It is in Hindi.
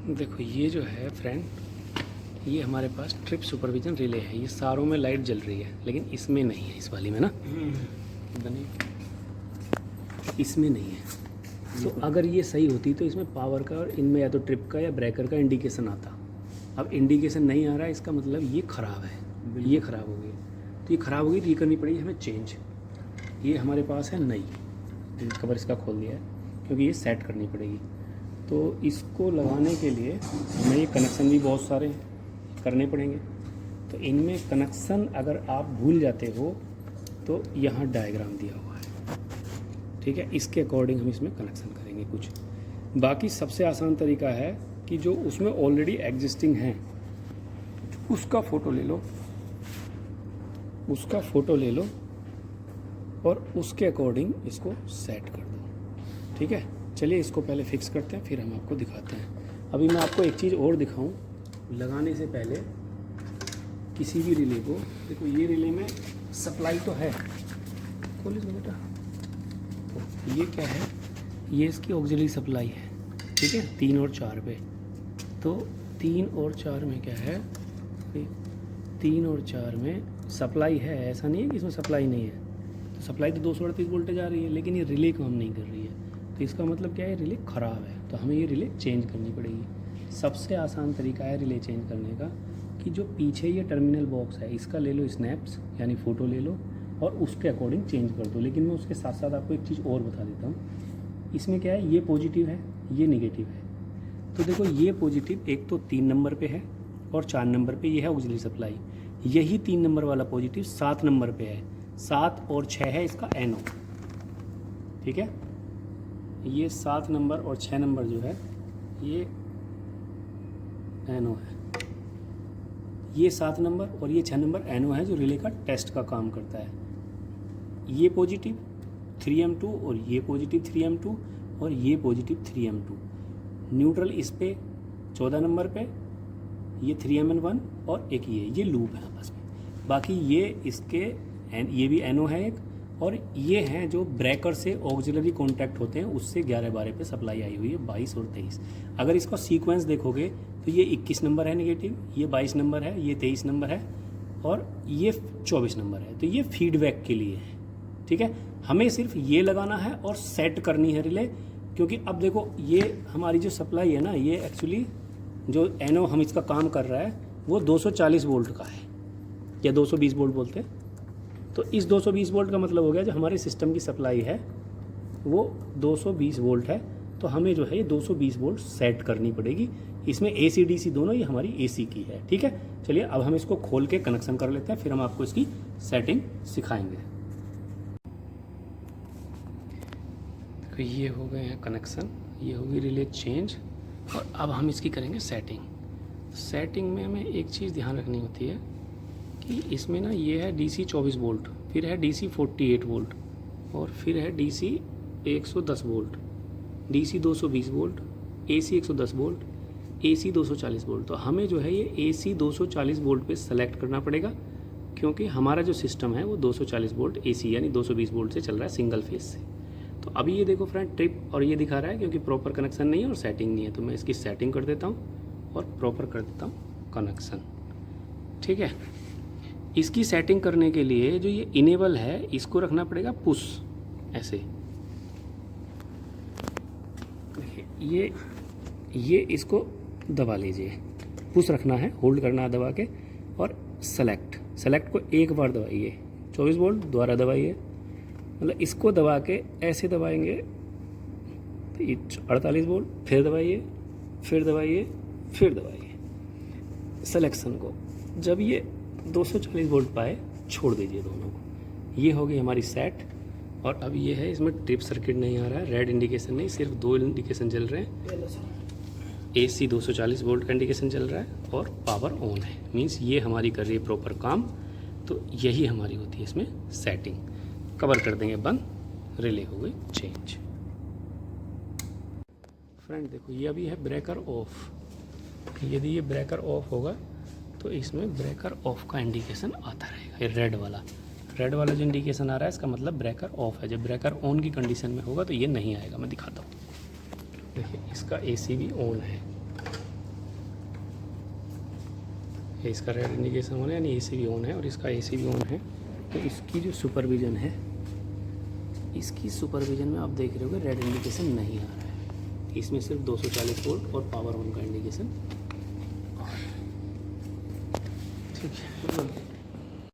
देखो ये जो है फ्रेंड, ये हमारे पास ट्रिप सुपरविजन रिले है। ये सारों में लाइट जल रही है, लेकिन इसमें नहीं है, इस वाली में ना बने, इसमें नहीं है। तो अगर ये सही होती तो इसमें पावर का और इनमें या तो ट्रिप का या ब्रेकर का इंडिकेशन आता। अब इंडिकेशन नहीं आ रहा है, इसका मतलब ये ख़राब है, ये ख़राब हो गई। तो ये ख़राब हो गई तो ये करनी पड़ेगी हमें चेंज। ये हमारे पास है नई, कवर इसका खोल दिया है क्योंकि ये सेट करनी पड़ेगी। तो इसको लगाने के लिए हमें ये कनेक्शन भी बहुत सारे करने पड़ेंगे। तो इनमें कनेक्शन अगर आप भूल जाते हो तो यहाँ डायग्राम दिया हुआ है, ठीक है। इसके अकॉर्डिंग हम इसमें कनेक्शन करेंगे कुछ। बाकी सबसे आसान तरीका है कि जो उसमें ऑलरेडी एग्जिस्टिंग है उसका फ़ोटो ले लो, उसका फ़ोटो ले लो और उसके अकॉर्डिंग इसको सेट कर दो, ठीक है। चलिए इसको पहले फिक्स करते हैं, फिर हम आपको दिखाते हैं। अभी मैं आपको एक चीज़ और दिखाऊं लगाने से पहले। किसी भी रिले को देखो, ये रिले में सप्लाई तो है, खोलिए बेटा। तो ये क्या है, ये इसकी ऑक्सिलरी सप्लाई है, ठीक है, 3 और 4 पे। तो 3 और 4 में क्या है, 3 और 4 में सप्लाई है, ऐसा नहीं है कि इसमें सप्लाई नहीं है। तो सप्लाई तो 238 वोल्टेज आ रही है, लेकिन ये रिले काम नहीं कर रही है। तो इसका मतलब क्या है, रिले ख़राब है। तो हमें ये रिले चेंज करनी पड़ेगी। सबसे आसान तरीका है रिले चेंज करने का कि जो पीछे ये टर्मिनल बॉक्स है इसका ले लो स्नैप्स, यानी फ़ोटो ले लो और उसके अकॉर्डिंग चेंज कर दो। लेकिन मैं उसके साथ साथ आपको एक चीज़ और बता देता हूँ। इसमें क्या है, ये पॉजिटिव है, ये नेगेटिव है। तो देखो ये पॉजिटिव एक तो 3 नंबर पे है और 4 नंबर पे ये है ऑक्सिलरी सप्लाई। यही 3 नंबर वाला पॉजिटिव 7 नंबर पे है, 7 और 6 है इसका एनो, ठीक है। ये 7 नंबर और 6 नंबर जो है ये एनो है। ये 7 नंबर और ये 6 नंबर एनो है जो रिले का टेस्ट का काम करता है। ये पॉजिटिव 3M2 और ये पॉजिटिव 3M2 और ये पॉजिटिव 3M2। न्यूट्रल इस पे 14 नंबर पे, ये 3Mn1 और एक ये लूप है आपस में। बाकी ये इसके ये भी एनो है एक, और ये हैं जो ब्रेकर से ऑक्सिलरी कॉन्टैक्ट होते हैं, उससे 11-12 पे सप्लाई आई हुई है, 22 और 23। अगर इसका सीक्वेंस देखोगे तो ये 21 नंबर है नेगेटिव, ये 22 नंबर है, ये 23 नंबर है और ये 24 नंबर है। तो ये फीडबैक के लिए है, ठीक है। हमें सिर्फ ये लगाना है और सेट करनी है रिले। क्योंकि अब देखो ये हमारी जो सप्लाई है ना, ये एक्चुअली जो एनो हम इसका काम कर रहा है वो 240 वोल्ट का है, या 220 वोल्ट बोलते हैं। तो इस 220 वोल्ट का मतलब हो गया जो हमारे सिस्टम की सप्लाई है वो 220 वोल्ट है। तो हमें जो है ये 220 वोल्ट सेट करनी पड़ेगी। इसमें AC DC दोनों, ये हमारी AC की है, ठीक है। चलिए अब हम इसको खोल के कनेक्शन कर लेते हैं, फिर हम आपको इसकी सेटिंग सिखाएंगे। तो ये हो गए हैं कनेक्शन, ये होगी रिले चेंज, और अब हम इसकी करेंगे सेटिंग। सेटिंग में हमें एक चीज़ ध्यान रखनी होती है कि इसमें ना ये है DC 24 वोल्ट, फिर है DC 48 वोल्ट और फिर है DC 110 volt, DC 220 volt, AC 110 volt, AC 240 volt. तो हमें जो है ये AC 240 वोल्ट पे सेलेक्ट करना पड़ेगा, क्योंकि हमारा जो सिस्टम है वो 240 वोल्ट AC यानी 220 वोल्ट से चल रहा है सिंगल फेज से। तो अभी ये देखो फ्रेंड ट्रिप और ये दिखा रहा है क्योंकि प्रॉपर कनेक्शन नहीं है और सेटिंग नहीं है। तो मैं इसकी सेटिंग कर देता हूँ और प्रॉपर कर देता हूँ कनेक्शन, ठीक है। इसकी सेटिंग करने के लिए जो ये इनेबल है इसको रखना पड़ेगा पुश, ऐसे। ये इसको दबा लीजिए, पुश रखना है, होल्ड करना है दबा के, और सेलेक्ट को एक बार दबाइए, 24 वोल्ट दोबारा दबाइए, मतलब इसको दबा के ऐसे दबाएंगे तो ये 48 वोल्ट, फिर दबाइए, फिर दबाइए, फिर दबाइए सिलेक्शन को। जब ये 240 वोल्ट पाए छोड़ दीजिए दोनों को। ये हो गई हमारी सेट। और अब ये है, इसमें ट्रिप सर्किट नहीं आ रहा है, रेड इंडिकेशन नहीं, सिर्फ 2 इंडिकेशन चल रहे हैं। AC 240 वोल्ट का इंडिकेशन चल रहा है और पावर ऑन है, मीन्स ये हमारी कर रही है प्रॉपर काम। तो यही हमारी होती है इसमें सेटिंग। कवर कर देंगे बंद, रिले हो गई चेंज। फ्रेंड देखो ये अभी है ब्रेकर ऑफ। यदि ये ब्रेकर ऑफ होगा तो इसमें ब्रेकर ऑफ का इंडिकेशन आता रहेगा, ये रेड वाला जो इंडिकेशन आ रहा है इसका मतलब ब्रेकर ऑफ है। जब ब्रेकर ऑन की कंडीशन में होगा तो ये नहीं आएगा। मैं दिखाता हूँ, देखिए इसका AC भी ऑन है, ये इसका रेड इंडिकेशन ऑन है, यानी एसी भी ऑन है, और इसका एसी भी ऑन है। तो इसकी जो सुपरविज़न है, इसकी सुपरविज़न में आप देख रहे होगे रेड इंडिकेशन नहीं आ रहा है। इसमें सिर्फ 240 वोल्ट और पावर ऑन का इंडिकेशन। ठीक है।